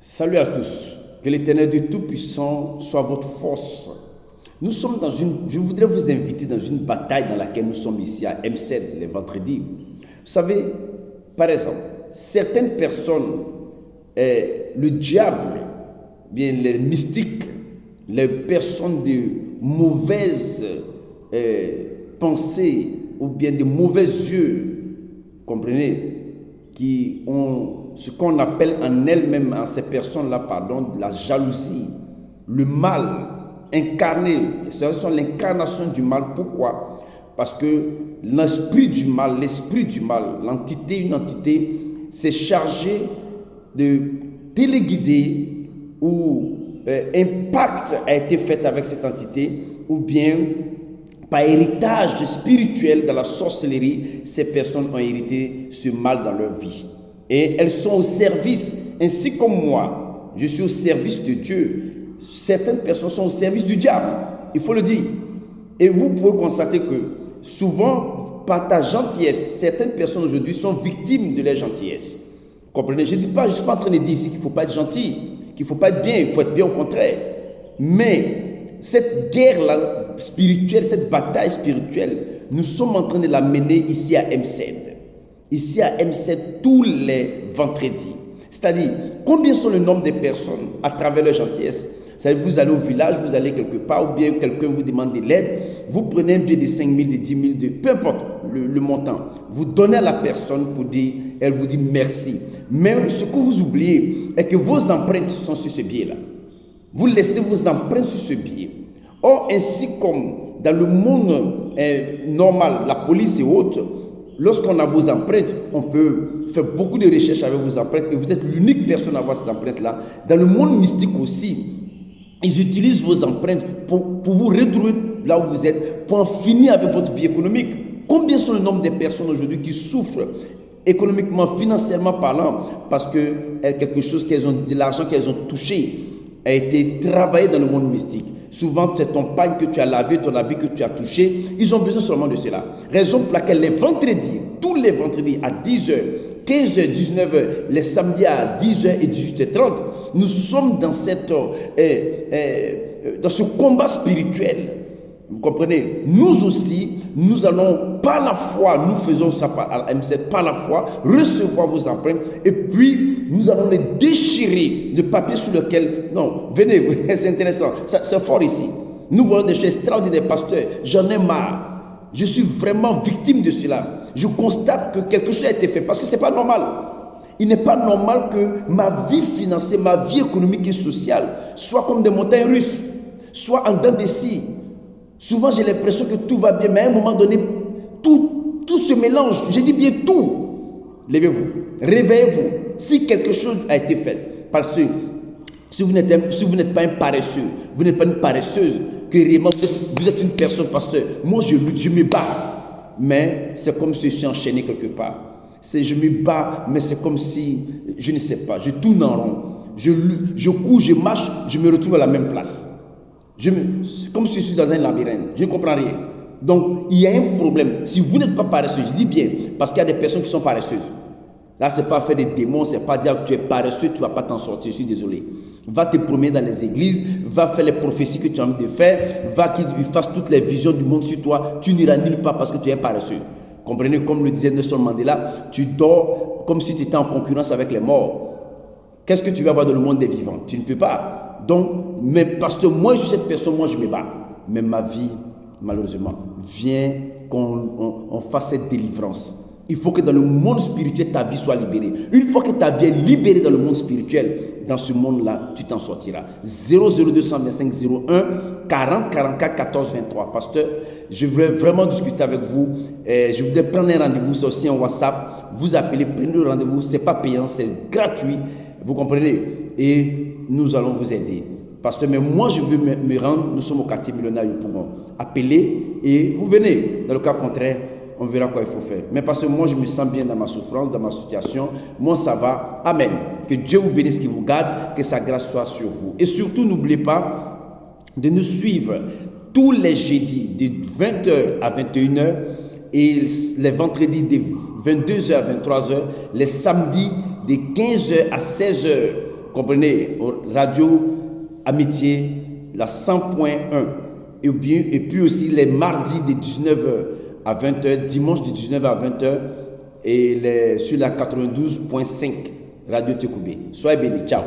Salut à tous. Que l'Éternel Dieu Tout-Puissant soit votre force. Nous sommes je voudrais vous inviter dans une bataille dans laquelle nous sommes ici à M7 les vendredis. Vous savez, par exemple, certaines personnes, le diable, bien les mystiques, les personnes de mauvaises pensées ou bien de mauvais yeux, comprenez, qui ont ce qu'on appelle en elles-mêmes, en ces personnes-là, pardon, la jalousie, le mal incarné. Ce sont l'incarnation du mal. Pourquoi? Parce que l'esprit du mal, une entité, s'est chargé de téléguider ou un pacte a été fait avec cette entité, ou bien par héritage spirituel dans la sorcellerie, ces personnes ont hérité ce mal dans leur vie. Et elles sont au service, ainsi comme moi, je suis au service de Dieu. Certaines personnes sont au service du diable, il faut le dire. Et vous pouvez constater que souvent, par ta gentillesse, certaines personnes aujourd'hui sont victimes de leur gentillesse. Comprenez? Je ne suis pas en train de dire ici qu'il ne faut pas être gentil, qu'il ne faut pas être bien, il faut être bien au contraire. Mais cette guerre-là spirituelle, cette bataille spirituelle, nous sommes en train de la mener ici à M7. Ici à M7 tous les vendredis. C'est-à-dire, combien sont le nombre de personnes à travers leur gentillesse? Vous allez au village, vous allez quelque part, ou bien quelqu'un vous demande de l'aide, vous prenez un billet de 5 000, de 10 000, peu importe le montant. Vous donnez à la personne pour dire, elle vous dit merci. Mais ce que vous oubliez est que vos empreintes sont sur ce billet-là. Vous laissez vos empreintes sur ce billet. Or, ainsi comme dans le monde normal, la police et autres, lorsqu'on a vos empreintes, on peut faire beaucoup de recherches avec vos empreintes et vous êtes l'unique personne à avoir ces empreintes-là. Dans le monde mystique aussi, ils utilisent vos empreintes pour vous retrouver là où vous êtes, pour en finir avec votre vie économique. Combien sont le nombre de personnes aujourd'hui qui souffrent économiquement, financièrement parlant, parce que quelque chose de l'argent qu'elles ont touché a été travaillé dans le monde mystique. Souvent, c'est ton pain que tu as lavé, ton habit que tu as touché. Ils ont besoin seulement de cela. Raison pour laquelle les vendredis, tous les vendredis à 10h, 15h, 19h, les samedis à 10h et 18h30, nous sommes dans ce combat spirituel. Vous comprenez? Nous aussi, nous allons par la foi, nous faisons ça à M7, par la foi, recevoir vos empreintes et puis nous allons les déchirer, le papier sur lequel... Non, venez, c'est intéressant, c'est fort ici. Nous voyons des choses extraordinaires, pasteur, j'en ai marre. Je suis vraiment victime de cela. Je constate que quelque chose a été fait parce que ce n'est pas normal. Il n'est pas normal que ma vie financière, ma vie économique et sociale soit comme des montagnes russes, soit en dents de scie. Souvent, j'ai l'impression que tout va bien, mais à un moment donné, tout se mélange. Je dis bien tout. Levez-vous, réveillez-vous. Si quelque chose a été fait, parce que si vous n'êtes pas un paresseux, vous n'êtes pas une paresseuse, que réellement vous êtes une personne, pasteur. Moi, je lutte, je me bats. Mais c'est comme si je suis enchaîné quelque part. Je me bats, mais c'est comme si, je ne sais pas, je tourne en rond. Je cours, je marche, je me retrouve à la même place. C'est comme si je suis dans un labyrinthe. Je ne comprends rien. Donc, il y a un problème. Si vous n'êtes pas paresseux, je dis bien, parce qu'il y a des personnes qui sont paresseuses. Là, ce n'est pas faire des démons, ce n'est pas dire que tu es paresseux, tu ne vas pas t'en sortir, je suis désolé. Va te promener dans les églises, va faire les prophéties que tu as envie de faire, va qu'il fasse toutes les visions du monde sur toi, tu n'iras nulle part parce que tu es paresseux. Comprenez, comme le disait Nelson Mandela, tu dors comme si tu étais en concurrence avec les morts. Qu'est-ce que tu vas avoir dans le monde des vivants? Tu ne peux pas. Donc, mais parce que moi, je suis cette personne, moi, je me bats. Mais ma vie, malheureusement, vient qu'on fasse cette délivrance. Il faut que dans le monde spirituel, ta vie soit libérée. Une fois que ta vie est libérée dans le monde spirituel, dans ce monde-là, tu t'en sortiras. 00225 01 40 44 14 23. Pasteur, je voulais vraiment discuter avec vous. Je voudrais prendre un rendez-vous, c'est aussi un WhatsApp. Vous appelez, prenez le rendez-vous. Ce n'est pas payant, c'est gratuit. Vous comprenez? Et nous allons vous aider. Pasteur, mais moi, je veux me rendre. Nous sommes au quartier millionnaire du Pougon. Appelez et vous venez. Dans le cas contraire, on verra quoi il faut faire. Mais parce que moi, je me sens bien dans ma souffrance, dans ma situation. Moi, ça va. Amen. Que Dieu vous bénisse, qu'il vous garde, que sa grâce soit sur vous. Et surtout, n'oubliez pas de nous suivre tous les jeudis de 20h à 21h et les vendredis de 22h à 23h, les samedis de 15h à 16h comprenez, Radio Amitié, la 100.1, et puis aussi les mardis de 19h à 20h, dimanche de 19h à 20h, et sur la 92.5 Radio Tekoubé. Soyez bénis, ciao.